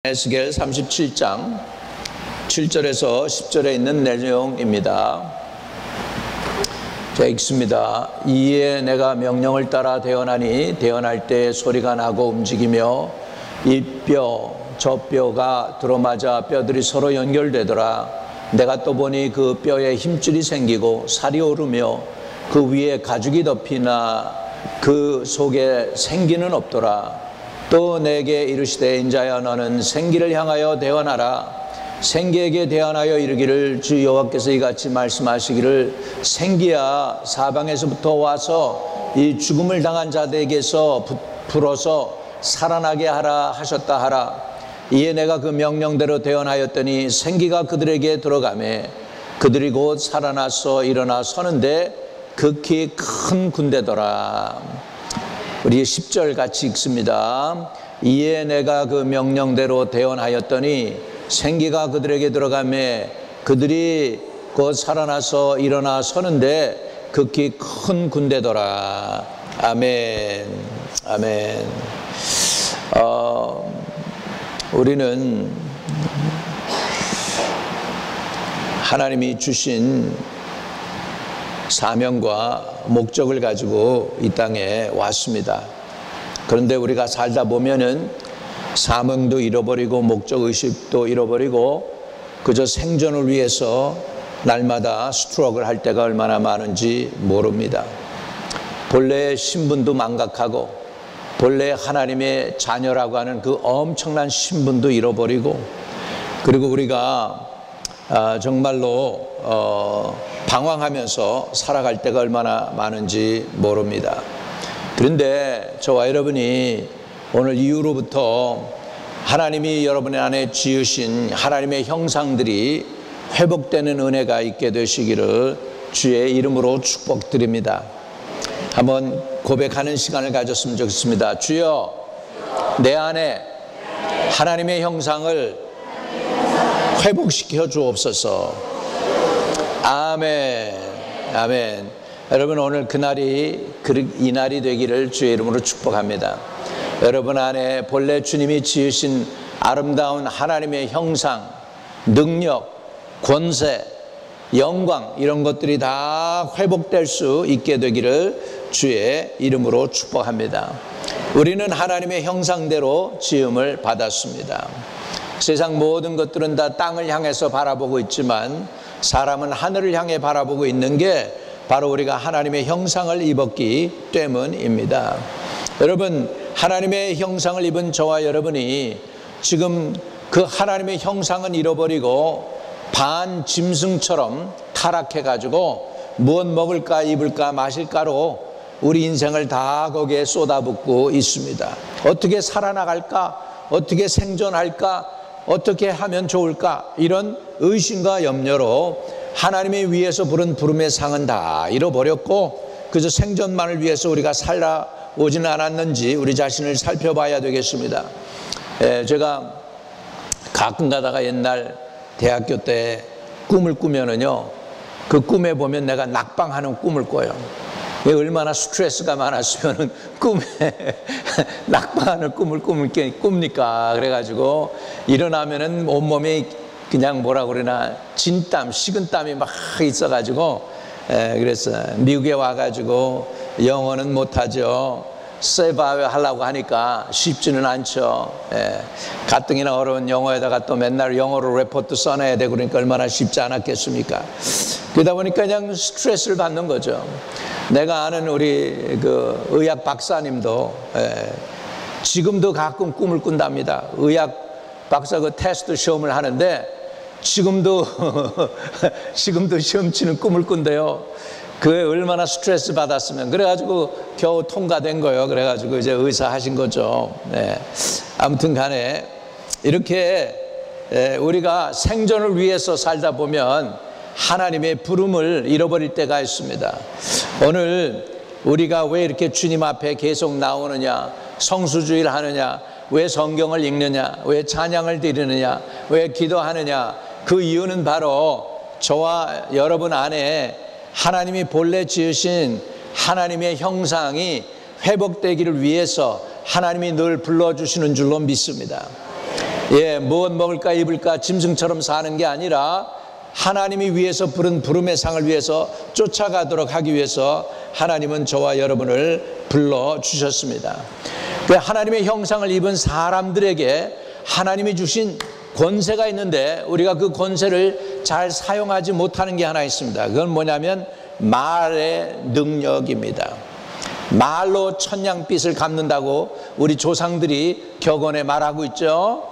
에스겔 37장 7절에서 10절에 있는 내용입니다. 자, 읽습니다. 이에 내가 명령을 따라 대언하니 대언할 때 소리가 나고 움직이며 이 뼈 저 뼈가 들어맞아 뼈들이 서로 연결되더라. 내가 또 보니 그 뼈에 힘줄이 생기고 살이 오르며 그 위에 가죽이 덮이나 그 속에 생기는 없더라. 또 내게 이르시되 인자야 너는 생기를 향하여 대언하라. 생기에게 대언하여 이르기를 주 여호와께서 이같이 말씀하시기를 생기야 사방에서부터 와서 이 죽음을 당한 자들에게서 불어서 살아나게 하라 하셨다 하라. 이에 내가 그 명령대로 대언하였더니 생기가 그들에게 들어가매 그들이 곧 살아나서 일어나 서는데 극히 큰 군대더라. 우리 10절 같이 읽습니다. 이에 내가 그 명령대로 대언하였더니 생기가 그들에게 들어가매 그들이 곧 살아나서 일어나 서는데 극히 큰 군대더라. 아멘. 아멘. 우리는 하나님이 주신 사명과 목적을 가지고 이 땅에 왔습니다. 그런데 우리가 살다 보면은 사명도 잃어버리고 목적의식도 잃어버리고 그저 생존을 위해서 날마다 스트럭을 할 때가 얼마나 많은지 모릅니다. 본래의 신분도 망각하고 본래 하나님의 자녀라고 하는 그 엄청난 신분도 잃어버리고 그리고 우리가 정말로 방황하면서 살아갈 때가 얼마나 많은지 모릅니다. 그런데 저와 여러분이 오늘 이후로부터 하나님이 여러분 안에 지으신 하나님의 형상들이 회복되는 은혜가 있게 되시기를 주의 이름으로 축복드립니다. 한번 고백하는 시간을 가졌으면 좋겠습니다. 주여, 내 안에 하나님의 형상을 회복시켜 주옵소서. 아멘. 아멘. 여러분 오늘 그날이 이 날이 되기를 주의 이름으로 축복합니다. 여러분 안에 본래 주님이 지으신 아름다운 하나님의 형상, 능력, 권세, 영광 이런 것들이 다 회복될 수 있게 되기를 주의 이름으로 축복합니다. 우리는 하나님의 형상대로 지음을 받았습니다. 세상 모든 것들은 다 땅을 향해서 바라보고 있지만 사람은 하늘을 향해 바라보고 있는 게 바로 우리가 하나님의 형상을 입었기 때문입니다. 여러분, 하나님의 형상을 입은 저와 여러분이 지금 그 하나님의 형상은 잃어버리고 반 짐승처럼 타락해가지고 무엇 먹을까 입을까 마실까로 우리 인생을 다 거기에 쏟아붓고 있습니다. 어떻게 살아나갈까? 어떻게 생존할까? 어떻게 하면 좋을까? 이런 의심과 염려로 하나님의 위에서 부른 부름의 상은 다 잃어버렸고 그저 생존만을 위해서 우리가 살아오지는 않았는지 우리 자신을 살펴봐야 되겠습니다. 제가 가끔 가다가 옛날 대학교 때 꿈을 꾸면은요 그 꿈에 보면 내가 낙방하는 꿈을 꿔요. 얼마나 스트레스가 많았으면 꿈에 낙방하는 꿈을 꿉니까? 그래가지고 일어나면은 온몸이 그냥 뭐라 그러나 진땀, 식은땀이 막 있어가지고 그래서 미국에 와가지고 영어는 못하죠. 세바웨 하려고 하니까 쉽지는 않죠. 가뜩이나 어려운 영어에다가 또 맨날 영어로 레포트 써내야 되고 그러니까 얼마나 쉽지 않았겠습니까? 그러다 보니까 그냥 스트레스를 받는 거죠. 내가 아는 우리 그 의학 박사님도 지금도 가끔 꿈을 꾼답니다. 의학 박사 그 테스트 시험을 하는데 지금도 시험 치는 꿈을 꾼대요. 그게 얼마나 스트레스 받았으면 그래가지고 겨우 통과된 거예요. 그래가지고 이제 의사 하신 거죠. 아무튼 간에 이렇게 우리가 생존을 위해서 살다 보면 하나님의 부름을 잃어버릴 때가 있습니다. 오늘 우리가 왜 이렇게 주님 앞에 계속 나오느냐, 성수주의를 하느냐, 왜 성경을 읽느냐, 왜 찬양을 드리느냐, 왜 기도하느냐, 그 이유는 바로 저와 여러분 안에 하나님이 본래 지으신 하나님의 형상이 회복되기를 위해서 하나님이 늘 불러주시는 줄로 믿습니다. 무엇 먹을까 입을까 짐승처럼 사는 게 아니라 하나님이 위해서 부른 부름의 상을 위해서 쫓아가도록 하기 위해서 하나님은 저와 여러분을 불러주셨습니다. 그 하나님의 형상을 입은 사람들에게 하나님이 주신 권세가 있는데 우리가 그 권세를 잘 사용하지 못하는 게 하나 있습니다. 그건 뭐냐면 말의 능력입니다. 말로 천냥빚을 갚는다고 우리 조상들이 격언에 말하고 있죠.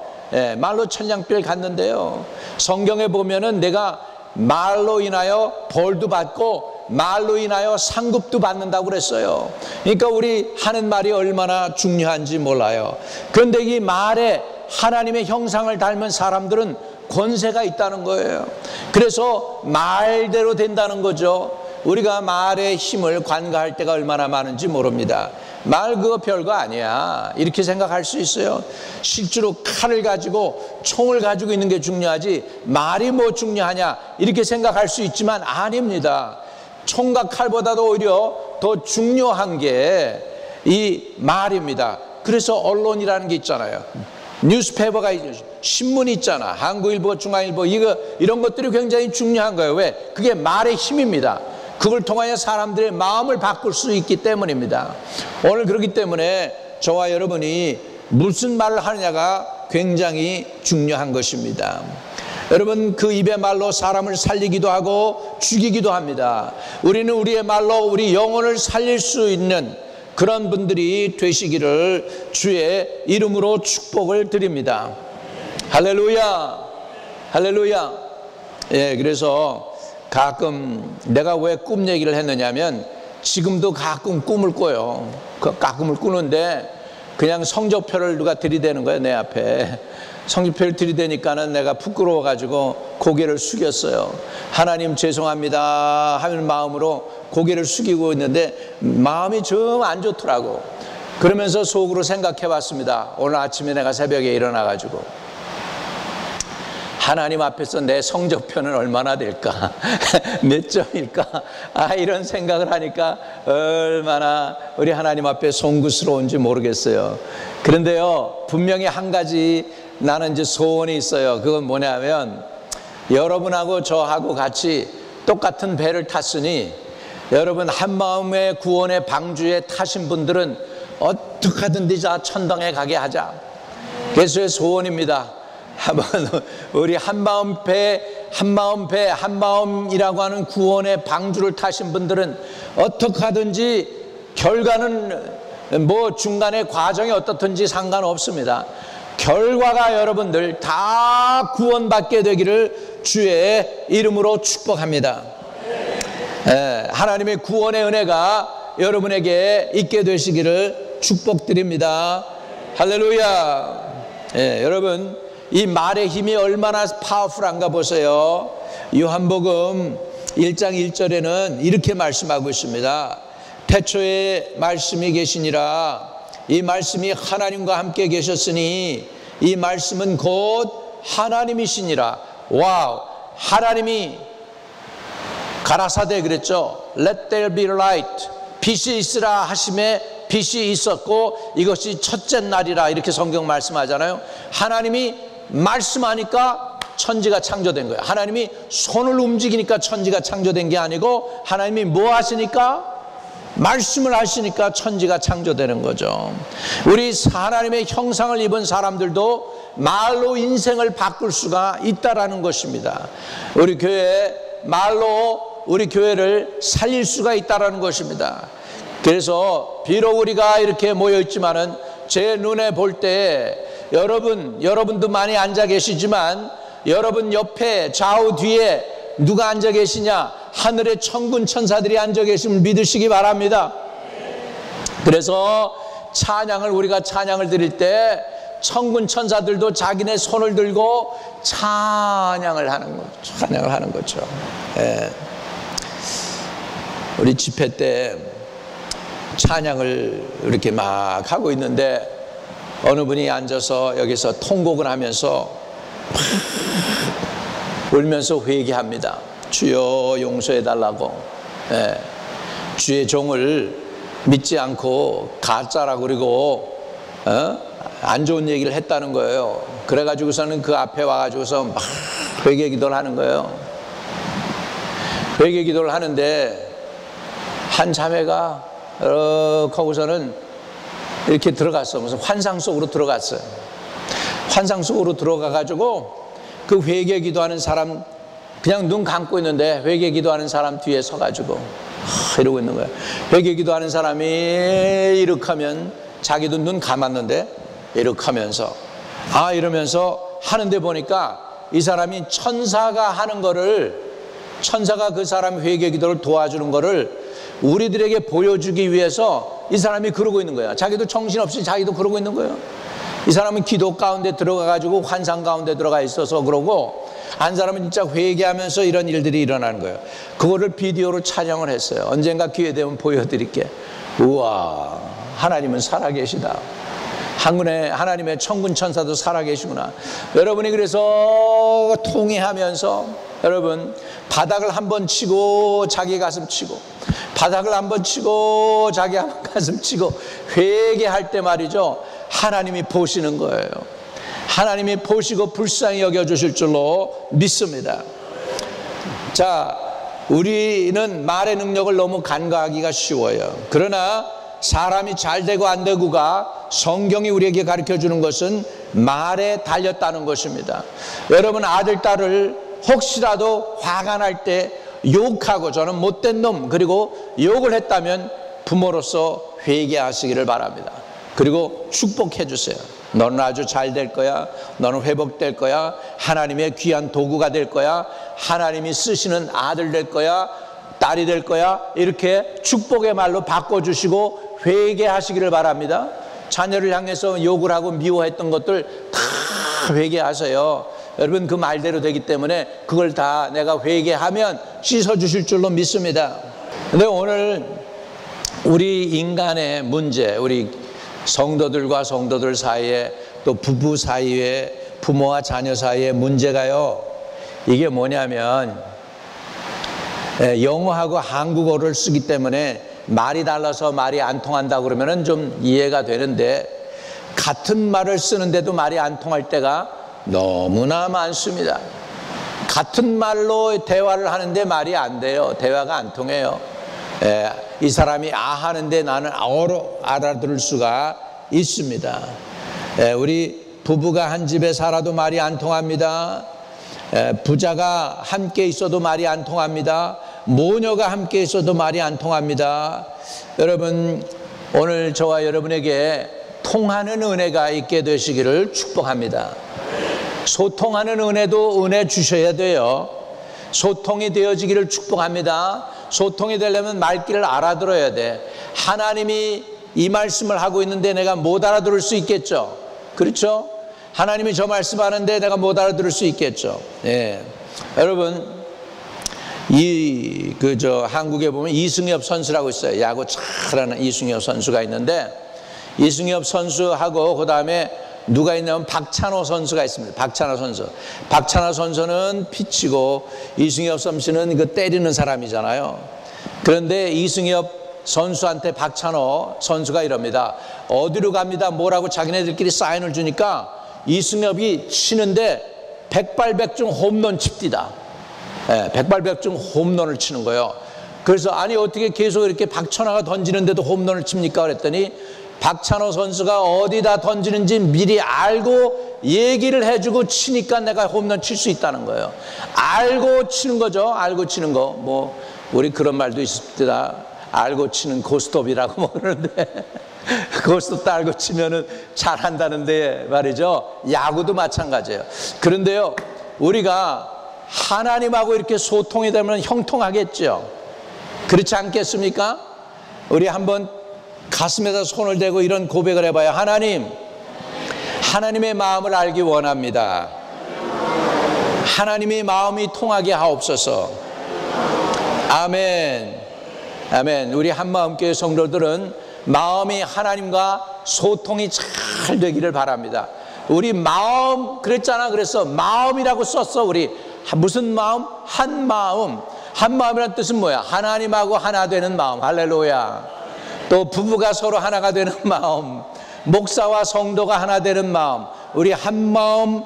말로 천냥빚을 갚는데요, 성경에 보면은 내가 말로 인하여 벌도 받고 말로 인하여 상급도 받는다고 그랬어요. 그러니까 우리 하는 말이 얼마나 중요한지 몰라요. 그런데 이 말에 하나님의 형상을 닮은 사람들은 권세가 있다는 거예요. 그래서 말대로 된다는 거죠. 우리가 말의 힘을 관가할 때가 얼마나 많은지 모릅니다. 말 그거 별거 아니야 이렇게 생각할 수 있어요. 실제로 칼을 가지고 총을 가지고 있는 게 중요하지 말이 뭐 중요하냐 이렇게 생각할 수 있지만 아닙니다. 총과 칼보다도 오히려 더 중요한 게 이 말입니다. 그래서 언론이라는 게 있잖아요. 뉴스페이퍼가 신문이 있잖아. 한국일보, 중앙일보 이런 것들이 굉장히 중요한 거예요. 왜? 그게 말의 힘입니다. 그걸 통하여 사람들의 마음을 바꿀 수 있기 때문입니다. 오늘 그렇기 때문에 저와 여러분이 무슨 말을 하느냐가 굉장히 중요한 것입니다. 여러분, 그 입의 말로 사람을 살리기도 하고 죽이기도 합니다. 우리는 우리의 말로 우리 영혼을 살릴 수 있는 그런 분들이 되시기를 주의 이름으로 축복을 드립니다. 할렐루야, 할렐루야. 그래서 가끔 내가 왜 꿈 얘기를 했느냐면 지금도 가끔 꿈을 꿔요. 가끔을 꾸는데 그냥 성적표를 누가 들이대는 거예요, 내 앞에. 성적표를 들이대니까는 내가 부끄러워가지고 고개를 숙였어요. 하나님 죄송합니다 하는 마음으로 고개를 숙이고 있는데 마음이 좀 안 좋더라고. 그러면서 속으로 생각해 봤습니다. 오늘 아침에 내가 새벽에 일어나가지고 하나님 앞에서 내 성적표는 얼마나 될까? 몇 점일까? 이런 생각을 하니까 얼마나 우리 하나님 앞에 송구스러운지 모르겠어요. 그런데요, 분명히 한 가지 나는 이제 소원이 있어요. 그건 뭐냐면 여러분하고 저하고 같이 똑같은 배를 탔으니 여러분 한마음의 구원의 방주에 타신 분들은 어떻게 하든지 자 천당에 가게 하자. 그래서 소원입니다. 한번 우리 한마음이라고 하는 구원의 방주를 타신 분들은 어떻게 하든지 결과는 뭐 중간에 과정이 어떻든지 상관없습니다. 결과가 여러분들 다 구원받게 되기를 주의 이름으로 축복합니다. 하나님의 구원의 은혜가 여러분에게 있게 되시기를 축복드립니다. 할렐루야. 여러분, 이 말의 힘이 얼마나 파워풀한가 보세요. 요한복음 1장 1절에는 이렇게 말씀하고 있습니다. 태초에 말씀이 계시니라. 이 말씀이 하나님과 함께 계셨으니 이 말씀은 곧 하나님이시니라. 와우, 하나님이 가라사대 그랬죠. Let there be light. 빛이 있으라 하심에 빛이 있었고 이것이 첫째 날이라 이렇게 성경 말씀하잖아요. 하나님이 말씀하니까 천지가 창조된 거예요. 하나님이 손을 움직이니까 천지가 창조된 게 아니고 하나님이 뭐 하시니까? 말씀을 하시니까 천지가 창조되는 거죠. 우리 하나님의 형상을 입은 사람들도 말로 인생을 바꿀 수가 있다라는 것입니다. 우리 교회 말로 우리 교회를 살릴 수가 있다라는 것입니다. 그래서 비록 우리가 이렇게 모여 있지만은 제 눈에 볼 때 여러분도 많이 앉아 계시지만 여러분 옆에 좌우 뒤에 누가 앉아 계시냐? 하늘의 천군 천사들이 앉아 계심을 믿으시기 바랍니다. 그래서 우리가 찬양을 드릴 때 천군 천사들도 자기네 손을 들고 찬양을 하는 거죠. 우리 집회 때 찬양을 이렇게 막 하고 있는데 어느 분이 앉아서 여기서 통곡을 하면서 울면서 회개합니다. 주여 용서해 달라고. 주의 종을 믿지 않고 가짜라고 그러고 안 좋은 얘기를 했다는 거예요. 그래가지고서는 그 앞에 와가지고서 막 회개 기도를 하는 거예요. 회개 기도를 하는데 한 자매가 거기서는 이렇게 들어갔어. 무슨 환상 속으로 들어갔어요. 환상 속으로 들어가가지고 그 회개 기도하는 사람 그냥 눈 감고 있는데 회개 기도하는 사람 뒤에 서가지고 이러고 있는 거야. 회개 기도하는 사람이 이렇게 하면 자기도 눈 감았는데 이렇게 하면서 이러면서 하는데 보니까 이 사람이 천사가 하는 거를, 천사가 그 사람 회개 기도를 도와주는 거를 우리들에게 보여주기 위해서 이 사람이 그러고 있는 거야. 자기도 정신없이 자기도 그러고 있는 거예요. 이 사람은 기도 가운데 들어가가지고 환상 가운데 들어가 있어서 그러고, 한 사람은 진짜 회개하면서 이런 일들이 일어나는 거예요. 그거를 비디오로 촬영을 했어요. 언젠가 기회 되면 보여드릴게. 우와, 하나님은 살아계시다. 하나님의 천군 천사도 살아계시구나. 여러분이 그래서 통회하면서 여러분 바닥을 한번 치고 자기 가슴 치고, 바닥을 한번 치고 자기 가슴 치고 회개할 때 말이죠, 하나님이 보시는 거예요. 하나님이 보시고 불쌍히 여겨주실 줄로 믿습니다. 자, 우리는 말의 능력을 너무 간과하기가 쉬워요. 그러나 사람이 잘 되고 안 되고가 성경이 우리에게 가르쳐주는 것은 말에 달렸다는 것입니다. 여러분 아들, 딸을 혹시라도 화가 날 때 욕하고 저는 못된 놈 그리고 욕을 했다면 부모로서 회개하시기를 바랍니다. 그리고 축복해 주세요. 너는 아주 잘 될 거야. 너는 회복될 거야. 하나님의 귀한 도구가 될 거야. 하나님이 쓰시는 아들 될 거야. 딸이 될 거야. 이렇게 축복의 말로 바꿔주시고 회개하시기를 바랍니다. 자녀를 향해서 욕을 하고 미워했던 것들 다 회개하세요. 여러분 그 말대로 되기 때문에 그걸 다 내가 회개하면 씻어주실 줄로 믿습니다. 근데 오늘 우리 인간의 문제, 우리 성도들과 성도들 사이에, 또 부부 사이에, 부모와 자녀 사이에 문제가요, 이게 뭐냐면 영어하고 한국어를 쓰기 때문에 말이 달라서 말이 안 통한다 그러면은 좀 이해가 되는데, 같은 말을 쓰는데도 말이 안 통할 때가 너무나 많습니다. 같은 말로 대화를 하는데 말이 안 돼요. 대화가 안 통해요. 이 사람이 하는데 나는 어로 알아들을 수가 있습니다. 우리 부부가 한 집에 살아도 말이 안 통합니다. 부자가 함께 있어도 말이 안 통합니다. 모녀가 함께 있어도 말이 안 통합니다. 여러분 오늘 저와 여러분에게 통하는 은혜가 있게 되시기를 축복합니다. 소통하는 은혜도 은혜 주셔야 돼요. 소통이 되어지기를 축복합니다. 소통이 되려면 말귀를 알아들어야 돼. 하나님이 이 말씀을 하고 있는데 내가 못 알아들을 수 있겠죠. 그렇죠? 하나님이 저 말씀하는데 내가 못 알아들을 수 있겠죠. 예. 여러분 한국에 보면 이승엽 선수라고 있어요. 야구 잘하는 이승엽 선수가 있는데, 이승엽 선수하고 그 다음에 누가 있냐면 박찬호 선수가 있습니다. 박찬호 선수는 피치고 이승엽 선수는 그 때리는 사람이잖아요. 그런데 이승엽 선수한테 박찬호 선수가 이럽니다. 어디로 갑니다 뭐라고 자기네들끼리 사인을 주니까 이승엽이 치는데 백발백중 홈런 칩디다. 백발백중 홈런을 치는 거예요. 그래서 아니 어떻게 계속 이렇게 박찬호가 던지는데도 홈런을 칩니까 그랬더니, 박찬호 선수가 어디다 던지는지 미리 알고 얘기를 해주고 치니까 내가 홈런 칠 수 있다는 거예요. 알고 치는 거죠. 알고 치는 거. 뭐 우리 그런 말도 있습니다. 알고 치는 고스톱이라고 뭐 그러는데 고스톱도 알고 치면은 잘한다는데 말이죠. 야구도 마찬가지예요. 그런데요, 우리가 하나님하고 이렇게 소통이 되면 형통하겠죠. 그렇지 않겠습니까? 우리 한번 가슴에다 손을 대고 이런 고백을 해봐요. 하나님, 하나님의 마음을 알기 원합니다. 하나님의 마음이 통하게 하옵소서. 아멘. 아멘. 우리 한마음교회 성도들은 마음이 하나님과 소통이 잘 되기를 바랍니다. 우리 마음 그랬잖아. 그래서 마음이라고 썼어. 우리 무슨 마음? 한 마음. 한 마음이라는 뜻은 뭐야? 하나님하고 하나 되는 마음. 할렐루야. 또 부부가 서로 하나가 되는 마음. 목사와 성도가 하나 되는 마음, 우리 한 마음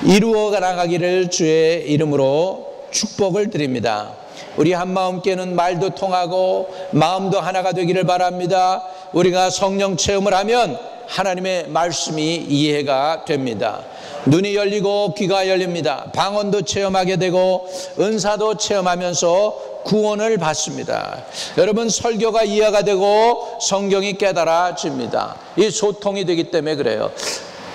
이루어 나가기를 주의 이름으로 축복을 드립니다. 우리 한마음께는 말도 통하고 마음도 하나가 되기를 바랍니다. 우리가 성령 체험을 하면 하나님의 말씀이 이해가 됩니다. 눈이 열리고 귀가 열립니다. 방언도 체험하게 되고 은사도 체험하면서 구원을 받습니다. 여러분, 설교가 이해가 되고 성경이 깨달아집니다. 이 소통이 되기 때문에 그래요.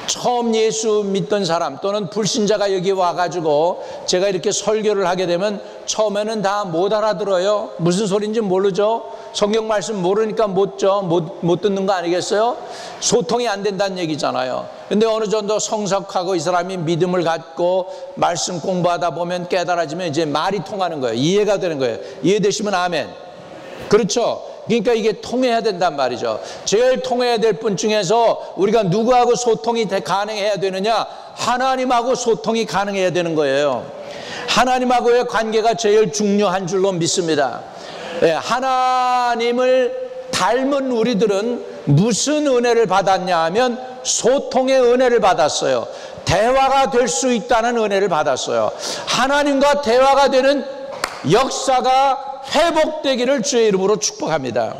처음 예수 믿던 사람 또는 불신자가 여기 와가지고 제가 이렇게 설교를 하게 되면 처음에는 다 못 알아들어요. 무슨 소리인지 모르죠. 성경 말씀 모르니까 못 듣는 거 아니겠어요? 소통이 안 된다는 얘기잖아요. 근데 어느 정도 성숙하고 이 사람이 믿음을 갖고 말씀 공부하다 보면 깨달아지면 이제 말이 통하는 거예요. 이해가 되는 거예요. 이해되시면 아멘. 그렇죠? 그러니까 이게 통해야 된단 말이죠. 제일 통해야 될 분 중에서 우리가 누구하고 소통이 가능해야 되느냐? 하나님하고 소통이 가능해야 되는 거예요. 하나님하고의 관계가 제일 중요한 줄로 믿습니다. 하나님을 닮은 우리들은 무슨 은혜를 받았냐 하면 소통의 은혜를 받았어요. 대화가 될 수 있다는 은혜를 받았어요. 하나님과 대화가 되는 역사가 회복되기를 주의 이름으로 축복합니다.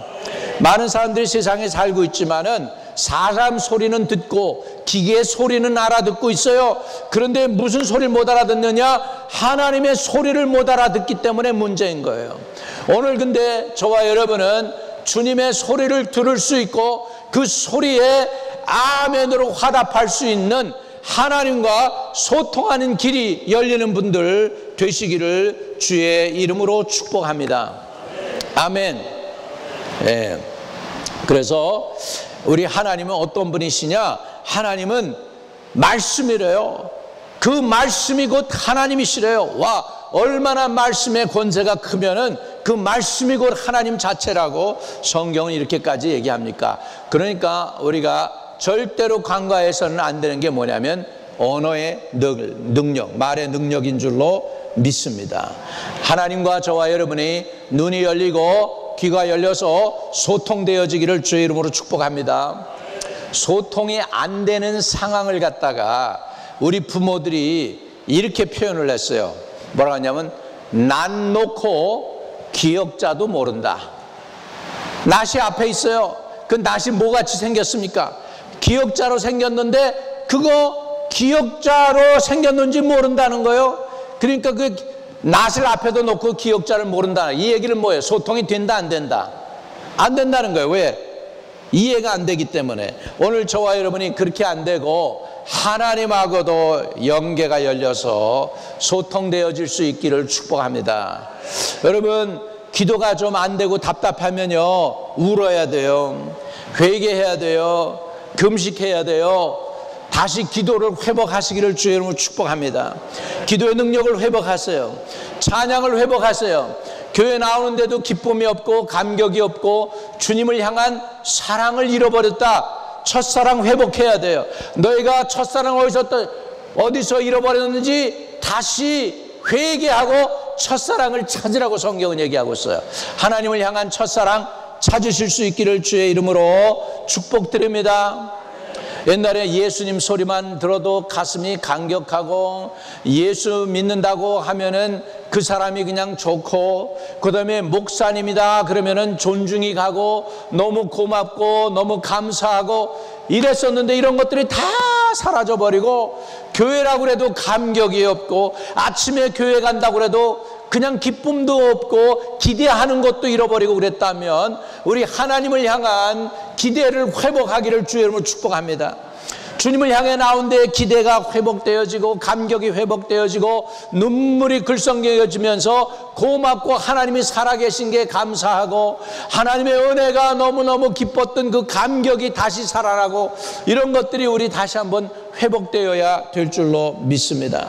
많은 사람들이 세상에 살고 있지만은 사람 소리는 듣고 기계의 소리는 알아듣고 있어요. 그런데 무슨 소리를 못 알아듣느냐? 하나님의 소리를 못 알아듣기 때문에 문제인 거예요. 오늘 근데 저와 여러분은 주님의 소리를 들을 수 있고 그 소리에 아멘으로 화답할 수 있는 하나님과 소통하는 길이 열리는 분들 되시기를 주의 이름으로 축복합니다. 아멘. 네. 그래서 우리 하나님은 어떤 분이시냐? 하나님은 말씀이래요. 그 말씀이 곧 하나님이시래요. 와, 얼마나 말씀의 권세가 크면은 그 말씀이 곧 하나님 자체라고 성경은 이렇게까지 얘기합니까? 그러니까 우리가 절대로 간과해서는 안 되는 게 뭐냐면 언어의 능력, 말의 능력인 줄로 믿습니다. 하나님과 저와 여러분이 눈이 열리고 귀가 열려서 소통되어지기를 주의 이름으로 축복합니다. 소통이 안 되는 상황을 갖다가 우리 부모들이 이렇게 표현을 했어요. 뭐라고 하냐면 낫 놓고 기역자도 모른다. 낫이 앞에 있어요. 그 낫이 뭐같이 생겼습니까? 기역자로 생겼는데 그거 기역자로 생겼는지 모른다는 거예요. 그러니까 그 낫을 앞에도 놓고 기역자를 모른다. 이 얘기는 뭐예요? 소통이 된다 안 된다? 안 된다는 거예요. 왜? 이해가 안 되기 때문에. 오늘 저와 여러분이 그렇게 안 되고 하나님하고도 연계가 열려서 소통되어질 수 있기를 축복합니다. 여러분, 기도가 좀 안 되고 답답하면요 울어야 돼요. 회개해야 돼요. 금식해야 돼요. 다시 기도를 회복하시기를 주의 이름으로 축복합니다. 기도의 능력을 회복하세요. 찬양을 회복하세요. 교회 나오는데도 기쁨이 없고 감격이 없고 주님을 향한 사랑을 잃어버렸다. 첫사랑 회복해야 돼요. 너희가 첫사랑 어디서 잃어버렸는지 다시 회개하고 첫사랑을 찾으라고 성경은 얘기하고 있어요. 하나님을 향한 첫사랑 찾으실 수 있기를 주의 이름으로 축복드립니다. 옛날에 예수님 소리만 들어도 가슴이 감격하고 예수 믿는다고 하면은 그 사람이 그냥 좋고, 그 다음에 목사님이다 그러면은 존중이 가고 너무 고맙고 너무 감사하고 이랬었는데 이런 것들이 다 사라져버리고 교회라고 해도 감격이 없고 아침에 교회 간다고 해도 그냥 기쁨도 없고 기대하는 것도 잃어버리고 그랬다면 우리 하나님을 향한 기대를 회복하기를 주의 이름으로 축복합니다. 주님을 향해 나온데 기대가 회복되어지고 감격이 회복되어지고 눈물이 글썽여지면서 고맙고 하나님이 살아계신 게 감사하고 하나님의 은혜가 너무너무 기뻤던 그 감격이 다시 살아나고 이런 것들이 우리 다시 한번 회복되어야 될 줄로 믿습니다.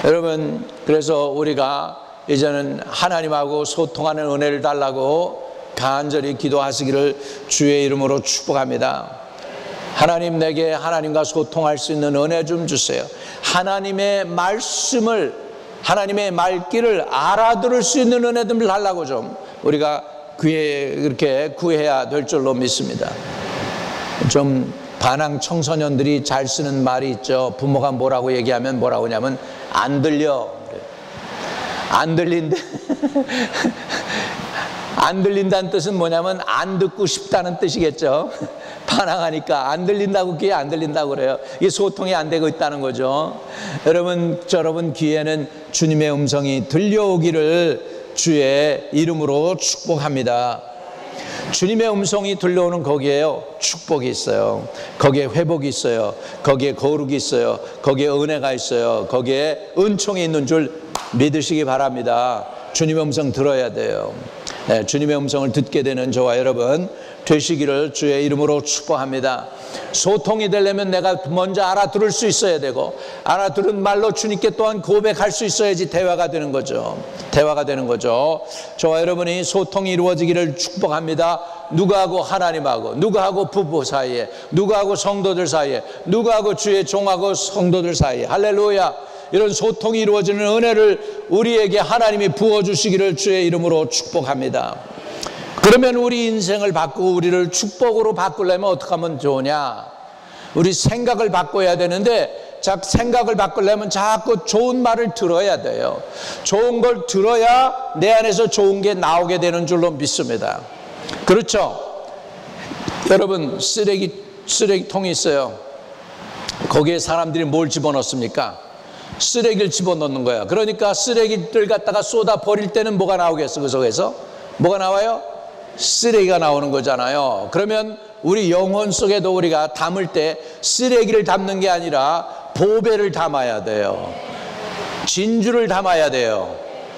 여러분, 그래서 우리가 이제는 하나님하고 소통하는 은혜를 달라고 간절히 기도하시기를 주의 이름으로 축복합니다. 하나님, 내게 하나님과 소통할 수 있는 은혜 좀 주세요. 하나님의 말씀을, 하나님의 말귀를 알아들을 수 있는 은혜 좀 달라고 좀 우리가 그렇게 구해야 될 줄로 믿습니다. 좀 반항 청소년들이 잘 쓰는 말이 있죠. 부모가 뭐라고 얘기하면 뭐라고 하냐면 안 들려. 안 들린대. 안 들린다는 뜻은 뭐냐면 안 듣고 싶다는 뜻이겠죠. 반항하니까 안 들린다고, 귀에 안 들린다고 그래요. 이게 소통이 안 되고 있다는 거죠. 여러분 귀에는 주님의 음성이 들려오기를 주의 이름으로 축복합니다. 주님의 음성이 들려오는 거기에요, 축복이 있어요. 거기에 회복이 있어요. 거기에 거룩이 있어요. 거기에 은혜가 있어요. 거기에 은총이 있는 줄 믿으시기 바랍니다. 주님의 음성 들어야 돼요. 네, 주님의 음성을 듣게 되는 저와 여러분 되시기를 주의 이름으로 축복합니다. 소통이 되려면 내가 먼저 알아들을 수 있어야 되고, 알아들은 말로 주님께 또한 고백할 수 있어야지 대화가 되는 거죠. 대화가 되는 거죠. 저와 여러분이 소통이 이루어지기를 축복합니다. 누구하고? 하나님하고, 누구하고? 부부 사이에, 누구하고? 성도들 사이에, 누구하고? 주의 종하고 성도들 사이에. 할렐루야. 이런 소통이 이루어지는 은혜를 우리에게 하나님이 부어주시기를 주의 이름으로 축복합니다. 그러면 우리 인생을 바꾸고 우리를 축복으로 바꾸려면 어떻게 하면 좋으냐? 우리 생각을 바꿔야 되는데, 생각을 바꾸려면 자꾸 좋은 말을 들어야 돼요. 좋은 걸 들어야 내 안에서 좋은 게 나오게 되는 줄로 믿습니다. 그렇죠? 여러분, 쓰레기통이 있어요. 거기에 사람들이 뭘 집어넣습니까? 쓰레기를 집어넣는 거야. 그러니까 쓰레기를 갖다가 쏟아 버릴 때는 뭐가 나오겠어? 그 속에서 뭐가 나와요? 쓰레기가 나오는 거잖아요. 그러면 우리 영혼 속에도 우리가 담을 때 쓰레기를 담는 게 아니라 보배를 담아야 돼요. 진주를 담아야 돼요.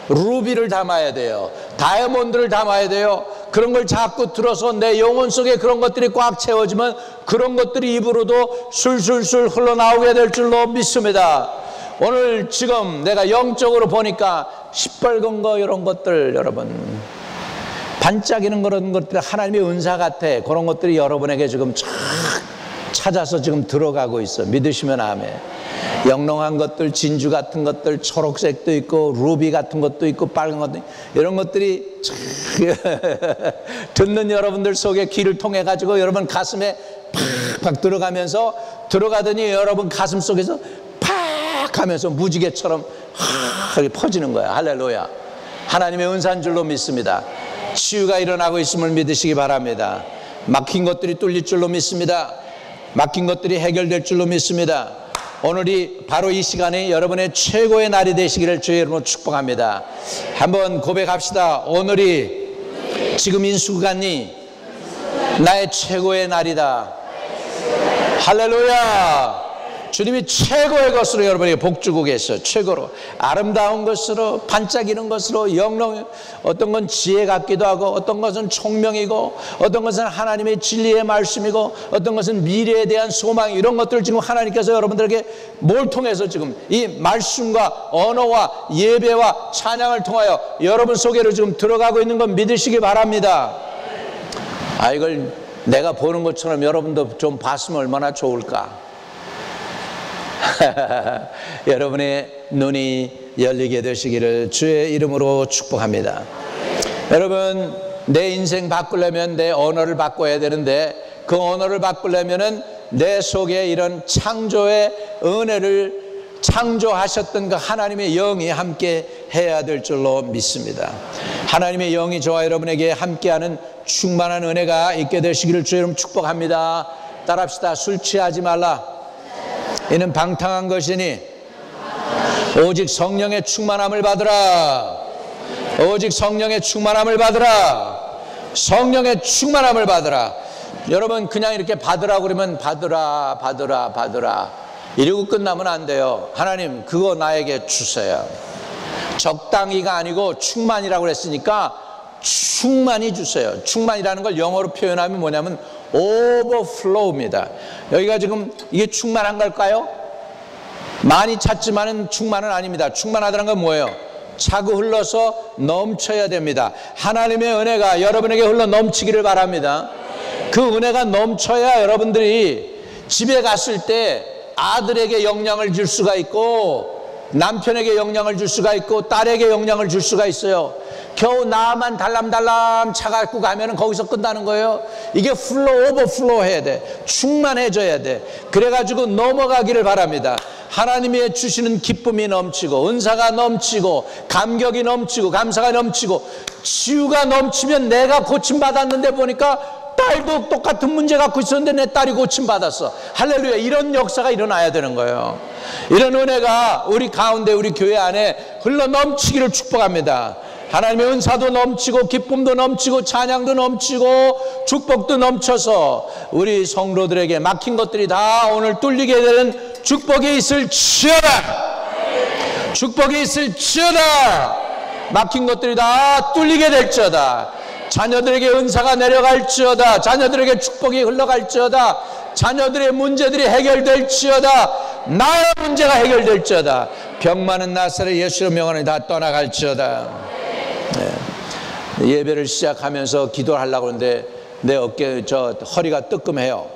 루비를 담아야 돼요. 다이아몬드를 담아야 돼요. 그런 걸 자꾸 들어서 내 영혼 속에 그런 것들이 꽉 채워지면 그런 것들이 입으로도 술술술 흘러나오게 될 줄로 믿습니다. 오늘 지금 내가 영적으로 보니까 시뻘건 거 이런 것들, 여러분 반짝이는 그런 것들 하나님의 은사 같아. 그런 것들이 여러분에게 지금 쫙 찾아서 지금 들어가고 있어. 믿으시면 아멘. 영롱한 것들, 진주 같은 것들, 초록색도 있고 루비 같은 것도 있고 빨간 것도 있고, 이런 것들이 듣는 여러분들 속에 귀를 통해 가지고 여러분 가슴에 팍팍 들어가면서 들어가더니 여러분 가슴 속에서 팍 하면서 무지개처럼 퍼지는 거야. 할렐루야. 하나님의 은사인 줄로 믿습니다. 치유가 일어나고 있음을 믿으시기 바랍니다. 막힌 것들이 뚫릴 줄로 믿습니다. 막힌 것들이 해결될 줄로 믿습니다. 오늘이 바로 이 시간이 여러분의 최고의 날이 되시기를 주의 이름으로 축복합니다. 한번 고백합시다. 오늘이 지금 이 순간이 나의 최고의 날이다. 할렐루야. 주님이 최고의 것으로 여러분에게 복 주고 계셔. 최고로 아름다운 것으로, 반짝이는 것으로, 영롱, 어떤 건 지혜 같기도 하고, 어떤 것은 총명이고, 어떤 것은 하나님의 진리의 말씀이고, 어떤 것은 미래에 대한 소망, 이런 것들을 지금 하나님께서 여러분들에게 뭘 통해서 지금 이 말씀과 언어와 예배와 찬양을 통하여 여러분 속에로 지금 들어가고 있는 건 믿으시기 바랍니다. 이걸 내가 보는 것처럼 여러분도 좀 봤으면 얼마나 좋을까. 여러분의 눈이 열리게 되시기를 주의 이름으로 축복합니다. 여러분, 내 인생 바꾸려면 내 언어를 바꿔야 되는데, 그 언어를 바꾸려면은 내 속에 이런 창조의 은혜를 창조하셨던 그 하나님의 영이 함께 해야 될 줄로 믿습니다. 하나님의 영이 저와 여러분에게 함께하는 충만한 은혜가 있게 되시기를 주의 이름 축복합니다. 따라합시다. 술 취하지 말라. 이는 방탕한 것이니 오직 성령의 충만함을 받으라. 오직 성령의 충만함을 받으라. 성령의 충만함을 받으라. 여러분, 그냥 이렇게 받으라고 그러면 받으라 받으라 받으라 이러고 끝나면 안 돼요. 하나님, 그거 나에게 주세요. 적당히가 아니고 충만이라고 그랬으니까 충만히 주세요. 충만이라는 걸 영어로 표현하면 뭐냐면 overflow입니다. 여기가 지금 이게 충만한 걸까요? 많이 찼지만은 충만은 아닙니다. 충만하다는 건 뭐예요? 차고 흘러서 넘쳐야 됩니다. 하나님의 은혜가 여러분에게 흘러 넘치기를 바랍니다. 그 은혜가 넘쳐야 여러분들이 집에 갔을 때 아들에게 영향을 줄 수가 있고, 남편에게 영향을 줄 수가 있고 딸에게 영향을 줄 수가 있어요. 겨우 나만 달람달람 차 갖고 가면 거기서 끝나는 거예요. 이게 오버플로우 해야 돼. 충만해져야 돼. 그래가지고 넘어가기를 바랍니다. 하나님이 주시는 기쁨이 넘치고 은사가 넘치고 감격이 넘치고 감사가 넘치고 치유가 넘치면 내가 고침받았는데 보니까 딸도 똑같은 문제 갖고 있었는데 내 딸이 고침받았어. 할렐루야. 이런 역사가 일어나야 되는 거예요. 이런 은혜가 우리 가운데 우리 교회 안에 흘러 넘치기를 축복합니다. 하나님의 은사도 넘치고 기쁨도 넘치고 찬양도 넘치고 축복도 넘쳐서 우리 성도들에게 막힌 것들이 다 오늘 뚫리게 되는 축복이 있을지어다. 축복이 있을지어다. 막힌 것들이 다 뚫리게 될지어다. 자녀들에게 은사가 내려갈지어다. 자녀들에게 축복이 흘러갈지어다. 자녀들의 문제들이 해결될지어다. 나의 문제가 해결될지어다. 병 많은 나사렛 예수의 명언이 다 떠나갈지어다. 네. 예배를 시작하면서 기도하려고 하는데 내 어깨 허리가 뜨끔해요.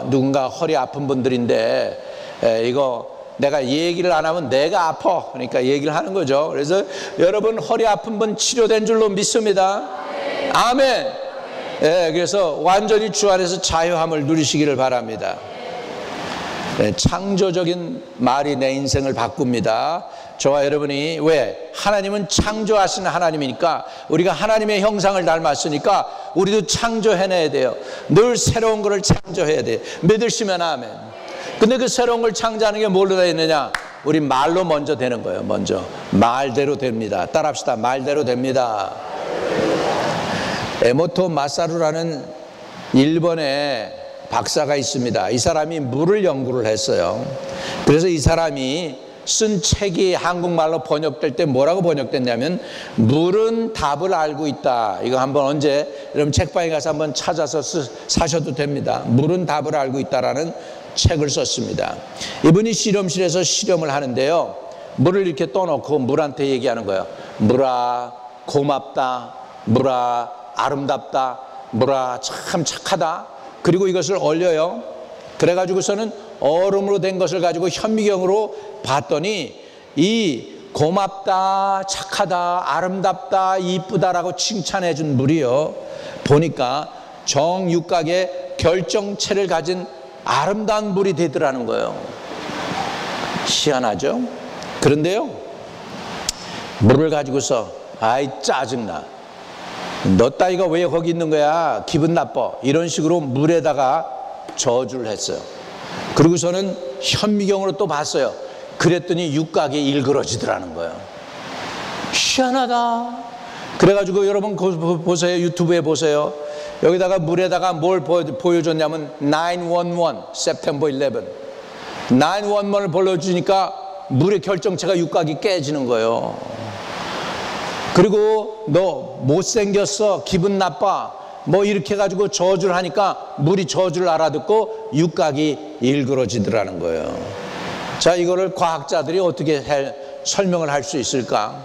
누군가 허리 아픈 분들인데 이거 내가 얘기를 안 하면 내가 아파. 그러니까 얘기를 하는 거죠. 그래서 여러분 허리 아픈 분 치료된 줄로 믿습니다. 아멘. 예, 그래서 완전히 주 안에서 자유함을 누리시기를 바랍니다. 네, 창조적인 말이 내 인생을 바꿉니다. 저와 여러분이 왜? 하나님은 창조하시는 하나님이니까 우리가 하나님의 형상을 닮았으니까 우리도 창조해내야 돼요. 늘 새로운 것을 창조해야 돼요. 믿으시면 아멘. 근데 그 새로운 걸 창조하는 게 뭘로 되어 있느냐? 우리 말로 먼저 되는 거예요. 먼저 말대로 됩니다. 따라합시다. 말대로 됩니다. 에모토 마사루라는 일본의 박사가 있습니다. 이 사람이 물을 연구를 했어요. 그래서 이 사람이 쓴 책이 한국말로 번역될 때 뭐라고 번역됐냐면 물은 답을 알고 있다. 이거 한번 언제 여러분 책방에 가서 한번 찾아서 사셔도 됩니다. 물은 답을 알고 있다라는 책을 썼습니다. 이분이 실험실에서 실험을 하는데요. 물을 이렇게 떠놓고 물한테 얘기하는 거예요. 물아 고맙다. 물아 아름답다. 물아 참 착하다. 그리고 이것을 얼려요. 그래가지고서는 얼음으로 된 것을 가지고 현미경으로 봤더니 이 고맙다, 착하다, 아름답다, 이쁘다라고 칭찬해 준 물이요. 보니까 정육각의 결정체를 가진 아름다운 물이 되더라는 거예요. 희한하죠? 그런데요. 물을 가지고서 아이 짜증나. 너 따위가 왜 거기 있는 거야? 기분 나빠. 이런 식으로 물에다가 저주를 했어요. 그리고서는 현미경으로 또 봤어요. 그랬더니 육각이 일그러지더라는 거예요. 희한하다. 그래가지고 여러분 보세요. 유튜브에 보세요. 여기다가 물에다가 뭘 보여줬냐면 911 September 11 911을 보여주니까 물의 결정체가 육각이 깨지는 거예요. 그리고 너 못생겼어, 기분 나빠, 뭐 이렇게 해가지고 저주를 하니까 물이 저주를 알아듣고 육각이 일그러지더라는 거예요. 자, 이거를 과학자들이 어떻게 설명을 할 수 있을까?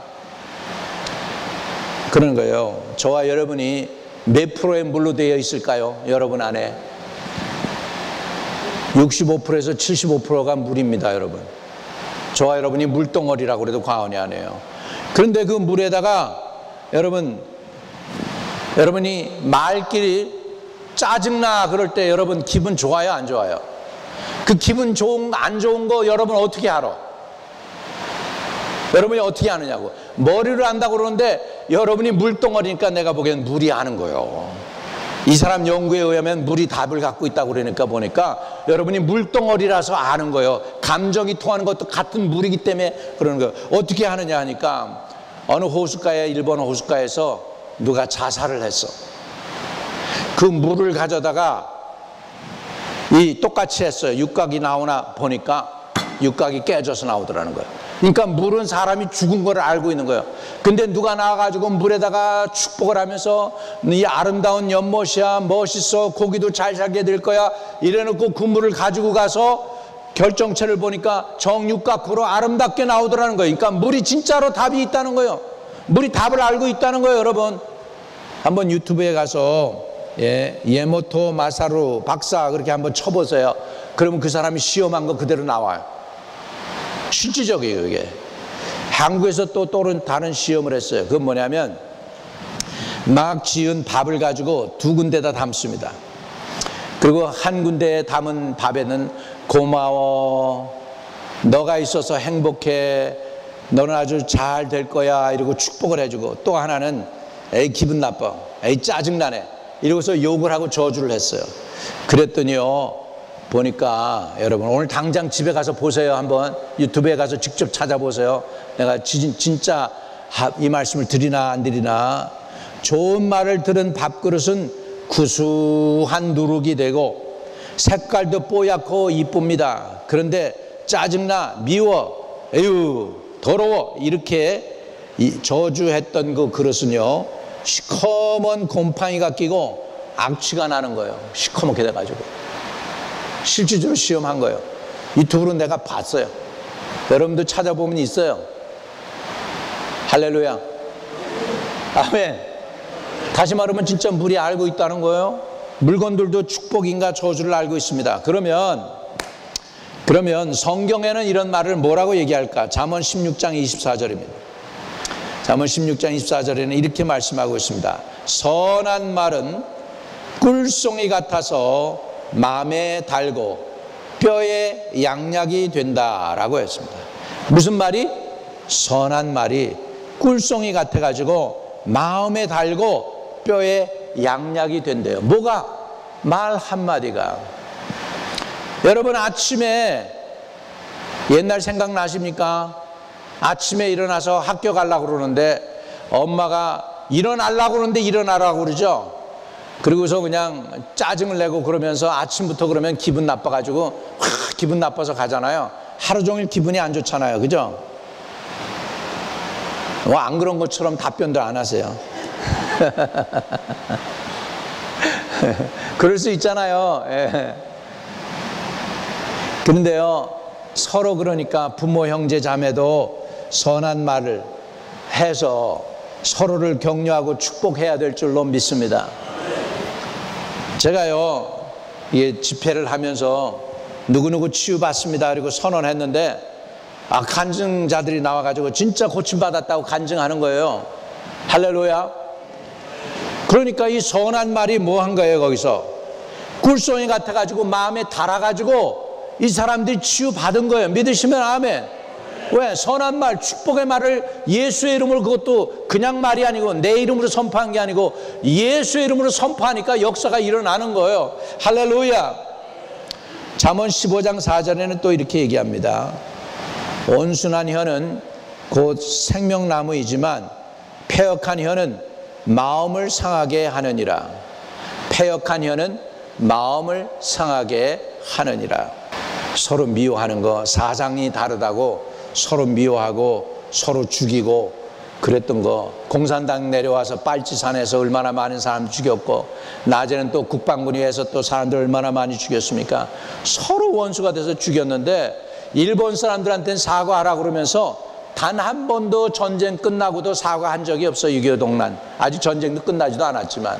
그런 거예요. 저와 여러분이 몇 프로의 물로 되어 있을까요? 여러분 안에 65%에서 75%가 물입니다. 여러분, 저와 여러분이 물덩어리라고 그래도 과언이 아니에요. 그런데 그 물에다가 여러분이 말끼리 짜증나 그럴 때 여러분 기분 좋아요, 안 좋아요? 그 기분 좋은 안 좋은 거 여러분 어떻게 알아? 여러분이 어떻게 아느냐고. 머리로 안다고 그러는데 여러분이 물덩어리니까 내가 보기엔 물이 아는 거예요. 이 사람 연구에 의하면 물이 답을 갖고 있다고 그러니까 보니까 여러분이 물덩어리라서 아는 거예요. 감정이 통하는 것도 같은 물이기 때문에 그러는 거예요. 어떻게 하느냐 하니까 어느 호숫가에, 일본 호숫가에서 누가 자살을 했어. 그 물을 가져다가 똑같이 했어요. 육각이 나오나 보니까 육각이 깨져서 나오더라는 거예요. 그러니까 물은 사람이 죽은 걸 알고 있는 거예요. 근데 누가 나와가지고 물에다가 축복을 하면서 이 아름다운 연못이야, 멋있어, 고기도 잘 살게 될 거야 이래놓고 그 물을 가지고 가서 결정체를 보니까 정육각으로 아름답게 나오더라는 거예요. 그러니까 물이 진짜로 답이 있다는 거예요. 물이 답을 알고 있다는 거예요. 여러분 한번 유튜브에 가서 예모토 마사루 박사 그렇게 한번 쳐보세요. 그러면 그 사람이 시험한 거 그대로 나와요. 실질적이에요, 이게. 한국에서 또 다른 시험을 했어요. 그건 뭐냐면 막 지은 밥을 가지고 두 군데다 담습니다. 그리고 한 군데에 담은 밥에는 고마워, 너가 있어서 행복해, 너는 아주 잘 될 거야 이러고 축복을 해주고, 또 하나는 에이 기분 나빠, 에이 짜증나네 이러고서 욕을 하고 저주를 했어요. 그랬더니요, 보니까 여러분 오늘 당장 집에 가서 보세요. 한번 유튜브에 가서 직접 찾아보세요. 내가 진짜 이 말씀을 드리나 안 드리나. 좋은 말을 들은 밥그릇은 구수한 누룩이 되고 색깔도 뽀얗고 이쁩니다. 그런데 짜증나, 미워, 에휴 더러워 이렇게 저주했던 그 그릇은요, 시커먼 곰팡이가 끼고 악취가 나는 거예요. 시커멓게 돼가지고. 실질적으로 시험한 거예요. 유튜브로 내가 봤어요. 여러분도 찾아보면 있어요. 할렐루야. 아멘. 다시 말하면 진짜 물이 알고 있다는 거예요. 물건들도 축복인가 저주를 알고 있습니다. 그러면 성경에는 이런 말을 뭐라고 얘기할까? 잠언 16장 24절입니다. 잠언 16장 24절에는 이렇게 말씀하고 있습니다. 선한 말은 꿀송이 같아서 마음에 달고 뼈에 양약이 된다라고 했습니다. 무슨 말이? 선한 말이 꿀송이 같아가지고 마음에 달고 뼈에 양약이 된대요. 뭐가? 말 한마디가. 여러분 아침에 옛날 생각나십니까? 아침에 일어나서 학교 가려고 그러는데 엄마가 일어나려고 그러는데 일어나라고 그러죠. 그리고서 그냥 짜증을 내고 그러면서 아침부터 그러면 기분 나빠가지고 확 기분 나빠서 가잖아요. 하루 종일 기분이 안 좋잖아요. 그죠? 안 그런 것처럼 답변도 안 하세요. 그럴 수 있잖아요. 예. 그런데요, 서로 그러니까 부모, 형제, 자매도 선한 말을 해서 서로를 격려하고 축복해야 될 줄로 믿습니다. 제가요, 이게 집회를 하면서 누구누구 치유받습니다 그리고 선언했는데 간증자들이 나와가지고 진짜 고침받았다고 간증하는 거예요. 할렐루야. 그러니까 이 선한 말이 뭐 한 거예요? 거기서 꿀송이 같아가지고 마음에 달아가지고 이 사람들이 치유받은 거예요. 믿으시면 아멘. 왜? 선한 말, 축복의 말을 예수의 이름으로, 그것도 그냥 말이 아니고 내 이름으로 선포한 게 아니고 예수의 이름으로 선포하니까 역사가 일어나는 거예요. 할렐루야. 잠언 15장 4절에는 또 이렇게 얘기합니다. 온순한 혀는 곧 생명나무이지만 패역한 혀는 마음을 상하게 하느니라. 패역한 혀는 마음을 상하게 하느니라. 서로 미워하는 거, 사상이 다르다고 서로 미워하고 서로 죽이고 그랬던 거, 공산당 내려와서 빨치산에서 얼마나 많은 사람 죽였고, 낮에는 또 국방군에서 또 사람들 얼마나 많이 죽였습니까? 서로 원수가 돼서 죽였는데 일본 사람들한테는 사과하라고 그러면서 단 한 번도 전쟁 끝나고도 사과한 적이 없어요. 6.25 동란. 아직 전쟁도 끝나지도 않았지만.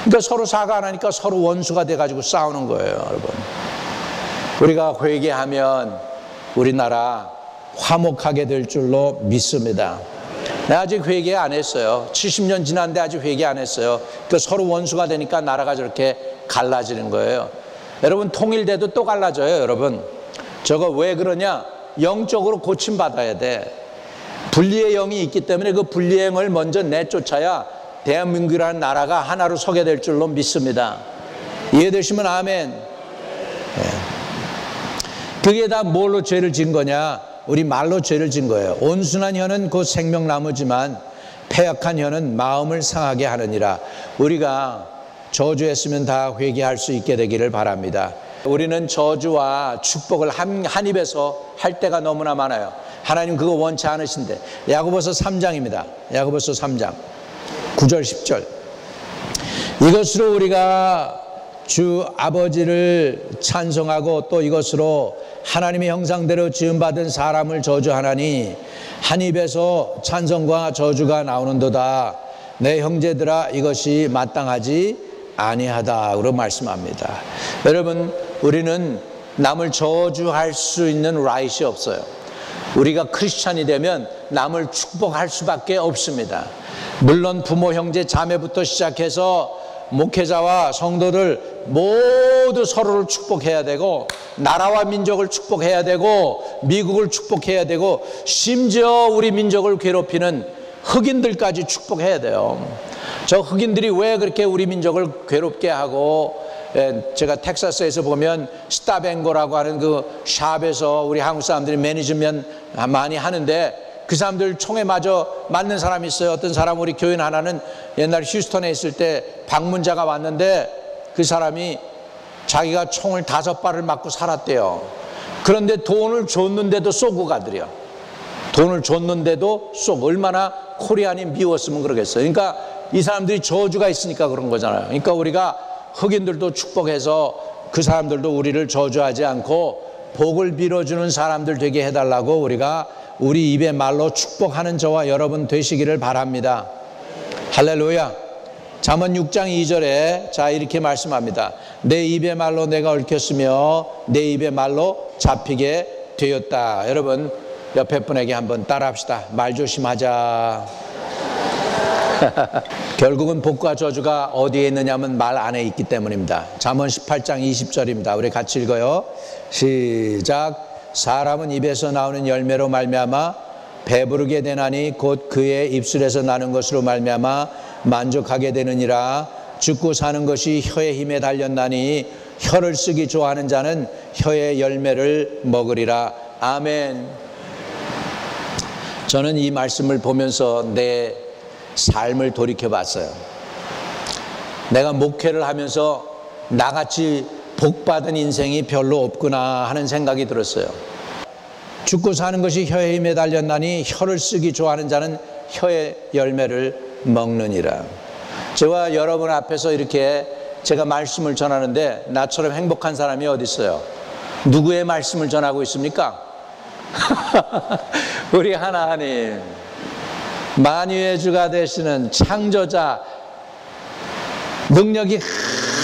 그러니까 서로 사과 안 하니까 서로 원수가 돼가지고 싸우는 거예요, 여러분. 우리가 회개하면 우리나라 화목하게 될 줄로 믿습니다. 내가 아직 회개 안 했어요. 70년 지났는데 아직 회개 안 했어요. 그러니까 서로 원수가 되니까 나라가 저렇게 갈라지는 거예요. 여러분 통일돼도 또 갈라져요, 여러분. 저거 왜 그러냐? 영적으로 고침받아야 돼. 분리의 영이 있기 때문에 그 분리의 영을 먼저 내쫓아야 대한민국이라는 나라가 하나로 서게 될 줄로 믿습니다. 이해되시면 아멘. 그게 다 뭘로 죄를 진 거냐? 우리 말로 죄를 진 거예요. 온순한 혀는 곧 생명나무지만 패역한 혀는 마음을 상하게 하느니라. 우리가 저주했으면 다 회개할 수 있게 되기를 바랍니다. 우리는 저주와 축복을 한 입에서 할 때가 너무나 많아요. 하나님 그거 원치 않으신데. 야고보서 3장입니다. 야고보서 3장 9절 10절. 이것으로 우리가 주 아버지를 찬송하고 또 이것으로 하나님의 형상대로 지음받은 사람을 저주하나니 한 입에서 찬송과 저주가 나오는도다. 내 형제들아 이것이 마땅하지 아니하다고 말씀합니다. 여러분, 우리는 남을 저주할 수 있는 라이트이 없어요. 우리가 크리스찬이 되면 남을 축복할 수밖에 없습니다. 물론 부모, 형제, 자매부터 시작해서 목회자와 성도들 모두 서로를 축복해야 되고, 나라와 민족을 축복해야 되고, 미국을 축복해야 되고, 심지어 우리 민족을 괴롭히는 흑인들까지 축복해야 돼요. 저 흑인들이 왜 그렇게 우리 민족을 괴롭게 하고, 제가 텍사스에서 보면 스타뱅고라고 하는 그 샵에서 우리 한국 사람들이 매니지먼트 많이 하는데, 그 사람들 총에 맞는 사람이 있어요. 어떤 사람, 우리 교인 하나는 옛날 휴스턴에 있을 때 방문자가 왔는데 그 사람이 자기가 총을 5발을 맞고 살았대요. 그런데 돈을 줬는데도 쏘고 가더래요. 돈을 줬는데도 쏘고. 얼마나 코리안이 미웠으면 그러겠어요. 그러니까 이 사람들이 저주가 있으니까 그런 거잖아요. 그러니까 우리가 흑인들도 축복해서 그 사람들도 우리를 저주하지 않고 복을 빌어주는 사람들 되게 해달라고 우리가 우리 입의 말로 축복하는 저와 여러분 되시기를 바랍니다. 할렐루야. 잠언 6장 2절에 자 이렇게 말씀합니다. 내 입의 말로 내가 얽혔으며 내 입의 말로 잡히게 되었다. 여러분 옆에 분에게 한번 따라합시다. 말 조심하자. 결국은 복과 저주가 어디에 있느냐면 말 안에 있기 때문입니다. 잠언 18장 20절입니다. 우리 같이 읽어요. 시작. 사람은 입에서 나오는 열매로 말미암아 배부르게 되나니 곧 그의 입술에서 나는 것으로 말미암아 만족하게 되느니라. 죽고 사는 것이 혀의 힘에 달렸나니 혀를 쓰기 좋아하는 자는 혀의 열매를 먹으리라. 아멘. 저는 이 말씀을 보면서 내 삶을 돌이켜-봤어요. 내가 목회를 하면서 나같이 복받은 인생이 별로 없구나 하는 생각이 들었어요. 죽고 사는 것이 혀의 힘에 달렸나니 혀를 쓰기 좋아하는 자는 혀의 열매를 먹느니라. 저와 여러분 앞에서 이렇게 제가 말씀을 전하는데 나처럼 행복한 사람이 어디 있어요? 누구의 말씀을 전하고 있습니까? 우리 하나님, 만유의 주가 되시는 창조자, 능력이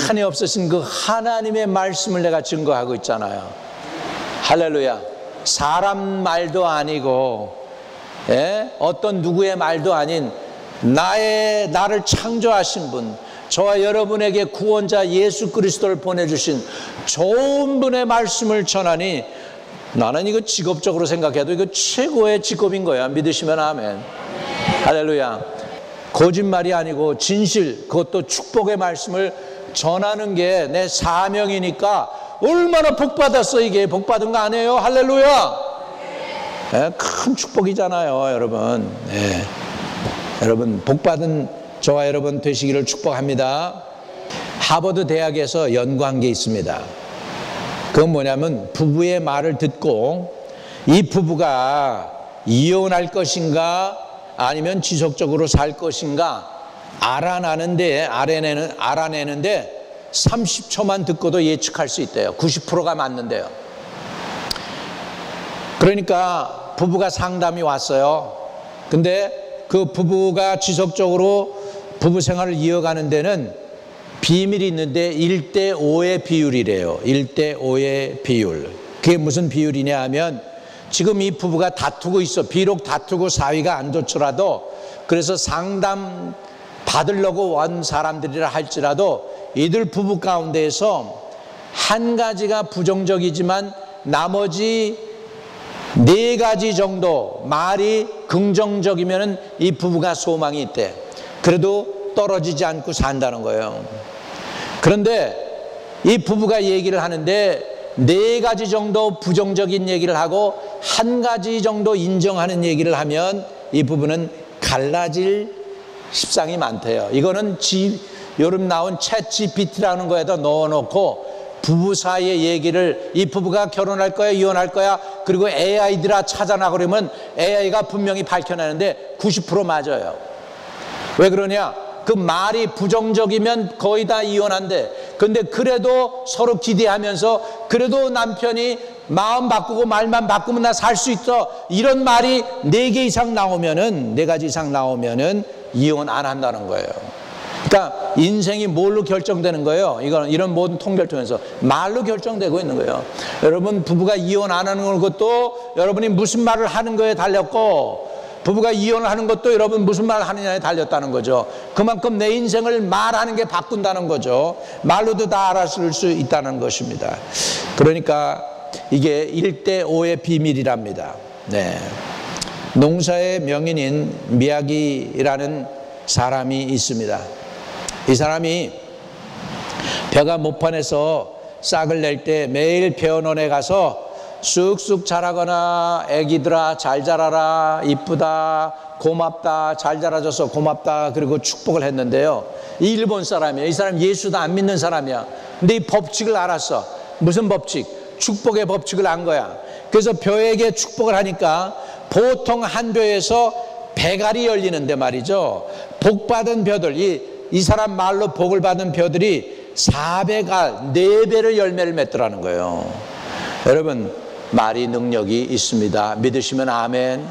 한이 없으신 그 하나님의 말씀을 내가 증거하고 있잖아요. 할렐루야. 사람 말도 아니고 어떤 누구의 말도 아닌 나를 창조하신 분, 저와 여러분에게 구원자 예수 그리스도를 보내주신 좋은 분의 말씀을 전하니 나는 이거 직업적으로 생각해도 이거 최고의 직업인 거야. 믿으시면 아멘. 할렐루야. 거짓말이 아니고 진실, 그것도 축복의 말씀을 전하는 게 내 사명이니까 얼마나 복받았어. 이게 복받은 거 아니에요? 할렐루야. 큰 축복이잖아요, 여러분. 여러분 복받은 저와 여러분 되시기를 축복합니다. 하버드 대학에서 연구한 게 있습니다. 그건 뭐냐면 부부의 말을 듣고 이 부부가 이혼할 것인가 아니면 지속적으로 살 것인가 알아내는데 30초만 듣고도 예측할 수 있대요. 90%가 맞는데요. 그러니까 부부가 상담이 왔어요. 근데 그 부부가 지속적으로 부부 생활을 이어가는 데는 비밀이 있는데 1:5의 비율이래요. 1:5의 비율. 그게 무슨 비율이냐 하면 지금 이 부부가 다투고 있어. 비록 다투고 사이가 안 좋더라도, 그래서 상담 받으려고 온 사람들이라 할지라도 이들 부부 가운데에서 한 가지가 부정적이지만 나머지 4가지 정도 말이 긍정적이면 이 부부가 소망이 있대. 그래도 떨어지지 않고 산다는 거예요. 그런데 이 부부가 얘기를 하는데 4가지 정도 부정적인 얘기를 하고 1가지 정도 인정하는 얘기를 하면 이 부부는 갈라질 십상이 많대요. 이거는 요즘 나온 챗 GPT라는 거에다 넣어놓고 부부 사이의 얘기를, 이 부부가 결혼할 거야 이혼할 거야 그리고 AI들아 찾아나 그러면 AI가 분명히 밝혀내는데 90% 맞아요. 왜 그러냐? 그 말이 부정적이면 거의 다 이혼한대. 근데 그래도 서로 기대하면서 그래도 남편이 마음 바꾸고 말만 바꾸면 나 살 수 있어, 이런 말이 4개 이상 나오면은, 4가지 이상 나오면은 이혼 안 한다는 거예요. 그러니까 인생이 뭘로 결정되는 거예요? 이런 모든 통계를 통해서 말로 결정되고 있는 거예요. 여러분, 부부가 이혼 안 하는 것도 여러분이 무슨 말을 하는 거에 달렸고, 부부가 이혼을 하는 것도 여러분 무슨 말을 하느냐에 달렸다는 거죠. 그만큼 내 인생을 말하는 게 바꾼다는 거죠. 말로도 다 알아쓸 수 있다는 것입니다. 그러니까 이게 1대5의 비밀이랍니다. 네. 농사의 명인인 미야기라는 사람이 있습니다. 이 사람이 벼가 모판에서 싹을 낼 때 매일 벼논에 가서 쑥쑥 자라거나 애기들아 잘 자라라, 이쁘다, 고맙다, 잘 자라줘서 고맙다, 그리고 축복을 했는데요. 이 일본 사람이에요. 이 사람 예수도 안 믿는 사람이야. 근데 이 법칙을 알았어. 무슨 법칙? 축복의 법칙을 안 거야. 그래서 벼에게 축복을 하니까 보통 한 벼에서 배갈이 열리는데 말이죠. 복 받은 벼들, 이 사람 말로 복을 받은 벼들이 4배갈, 4배를 열매를 맺더라는 거예요. 여러분, 말이 능력이 있습니다. 믿으시면 아멘.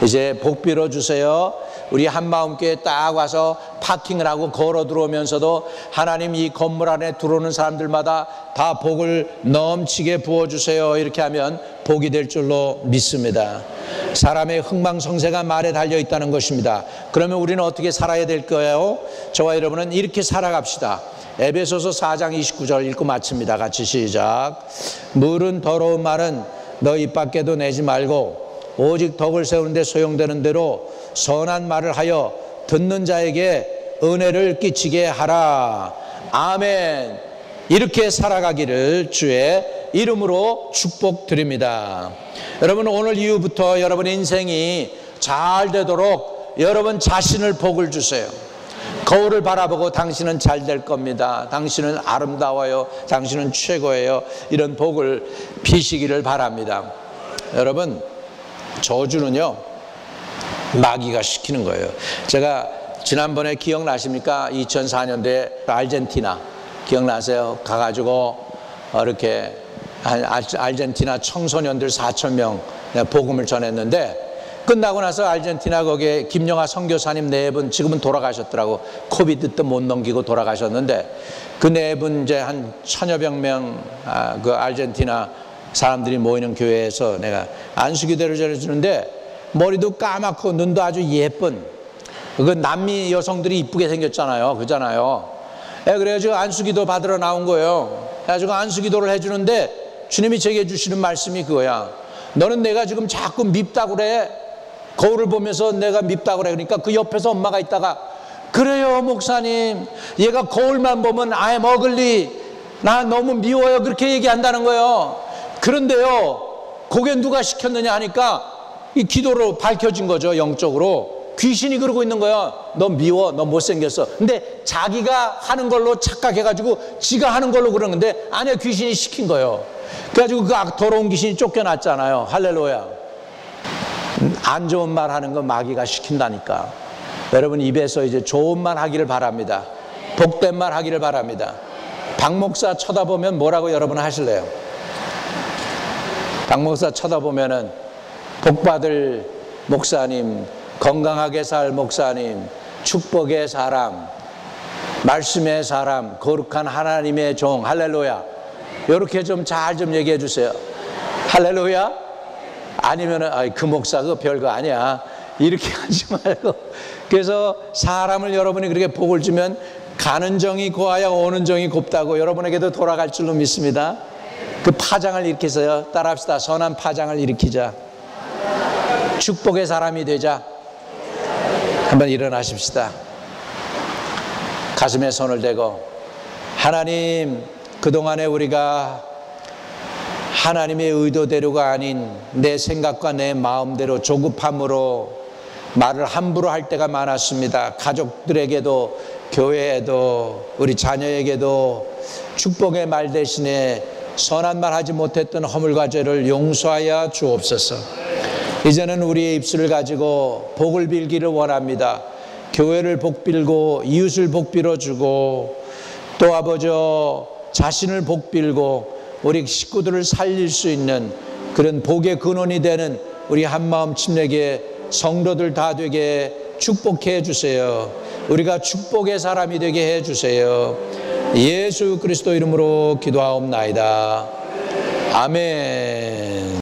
이제 복 빌어주세요. 우리 한마음교회 딱 와서 파킹을 하고 걸어 들어오면서도 하나님 이 건물 안에 들어오는 사람들마다 다 복을 넘치게 부어주세요. 이렇게 하면 복이 될 줄로 믿습니다. 사람의 흥망성쇠가 말에 달려 있다는 것입니다. 그러면 우리는 어떻게 살아야 될 거예요? 저와 여러분은 이렇게 살아갑시다. 에베소서 4장 29절 읽고 마칩니다. 같이 시작. 물은 더러운 말은 너 입 밖에도 내지 말고 오직 덕을 세우는 데 소용되는 대로 선한 말을 하여 듣는 자에게 은혜를 끼치게 하라. 아멘. 이렇게 살아가기를 주의 이름으로 축복드립니다. 여러분, 오늘 이후부터 여러분의 인생이 잘 되도록 여러분 자신을 복을 주세요. 거울을 바라보고 당신은 잘 될 겁니다. 당신은 아름다워요. 당신은 최고예요. 이런 복을 비시기를 바랍니다. 여러분, 저주는요, 마귀가 시키는 거예요. 제가 지난번에 기억나십니까? 2004년도에 아르헨티나 기억나세요? 가가지고 이렇게 아르헨티나 청소년들 4,000명 복음을 전했는데, 끝나고 나서 아르헨티나 거기에 김영하 선교사님 4분, 지금은 돌아가셨더라고. 코비드 때 못 넘기고 돌아가셨는데, 그 4분 이제 한 1,000여 명 그 아르헨티나 사람들이 모이는 교회에서 내가 안수기도를 전해주는데, 머리도 까맣고 눈도 아주 예쁜 그 남미 여성들이 이쁘게 생겼잖아요. 그잖아요. 그래가지고 안수기도 받으러 나온 거예요. 그래가지고 안수기도를 해주는데 주님이 제게 해주시는 말씀이 그거야. 너는 내가 지금 자꾸 밉다고 그래. 거울을 보면서 내가 밉다고 그래. 그러니까 그 옆에서 엄마가 있다가, 그래요 목사님, 얘가 거울만 보면 I'm ugly, 나 너무 미워요, 그렇게 얘기한다는 거예요. 그런데요, 그게 누가 시켰느냐 하니까 이 기도로 밝혀진 거죠. 영적으로 귀신이 그러고 있는 거야. 너 미워, 너 못생겼어. 근데 자기가 하는 걸로 착각해가지고 지가 하는 걸로 그러는데 안에 귀신이 시킨 거예요. 그래가지고 그 더러운 귀신이 쫓겨났잖아요. 할렐루야. 안 좋은 말 하는 건 마귀가 시킨다니까. 여러분, 입에서 이제 좋은 말 하기를 바랍니다. 복된 말 하기를 바랍니다. 박 목사 쳐다보면 뭐라고 여러분 하실래요? 박 목사 쳐다보면은 복받을 목사님, 건강하게 살 목사님, 축복의 사람, 말씀의 사람, 거룩한 하나님의 종, 할렐루야. 이렇게 좀 잘 좀 얘기해 주세요. 할렐루야. 아니면은 그 목사 그 별거 아니야, 이렇게 하지 말고. 그래서 사람을 여러분이 그렇게 복을 주면 가는 정이 고하여 오는 정이 곱다고 여러분에게도 돌아갈 줄로 믿습니다. 그 파장을 일으키세요. 따라합시다. 선한 파장을 일으키자. 축복의 사람이 되자. 한번 일어나십시다. 가슴에 손을 대고, 하나님, 그동안에 우리가 하나님의 의도대로가 아닌 내 생각과 내 마음대로 조급함으로 말을 함부로 할 때가 많았습니다. 가족들에게도, 교회에도, 우리 자녀에게도 축복의 말 대신에 선한 말 하지 못했던 허물과 죄를 용서하여 주옵소서. 이제는 우리의 입술을 가지고 복을 빌기를 원합니다. 교회를 복빌고 이웃을 복빌어주고 또 아버지 자신을 복빌고 우리 식구들을 살릴 수 있는 그런 복의 근원이 되는 우리 한마음 침례교회 성도들 다 되게 축복해 주세요. 우리가 축복의 사람이 되게 해주세요. 예수 그리스도 이름으로 기도하옵나이다. 아멘.